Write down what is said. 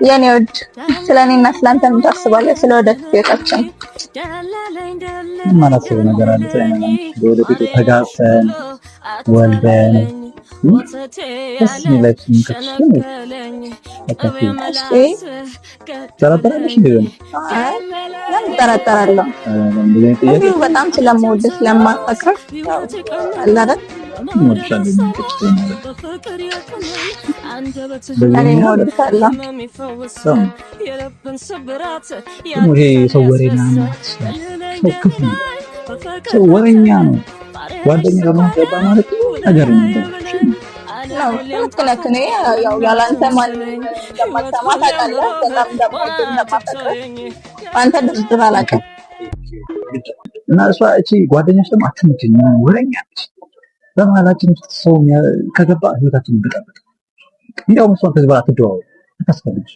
የኔ ወድ ስለኔና ስላንተ ምን ታስባለህ? ስለወደፊት ህይወታችን ማለት ነገር አለ ስለኔ ወደፊት ተጋብተን ወልደን ደስ የሚላችሁ ምክክር ጠረጠራለሽ እንዴ? ለምን ጠረጠራለሁ? በጣም ስለምወድህ ስለማፈቅር አለ አይደል? ይሄ ሰው ወሬኛ ነው፣ ሰው ወሬኛ ነው። ጓደኛ ለማገባ ማለት ነገር ነው። ያው ያላንተ ማንም እንደማትሰማ ታውቃለህ። በጣም እንደማፈቅር አንተ ድርድር አላውቅም እና እሷ እቺ ጓደኛሽ ደግሞ አትመቸኝ፣ ወሬኛ ነች። በመሀላችን ሰው ከገባ ህይወታችንን ብጠብጥ እንዲያውም እሷን ከዚህ በኋላ አትደዋወል አታስፈልግሽ።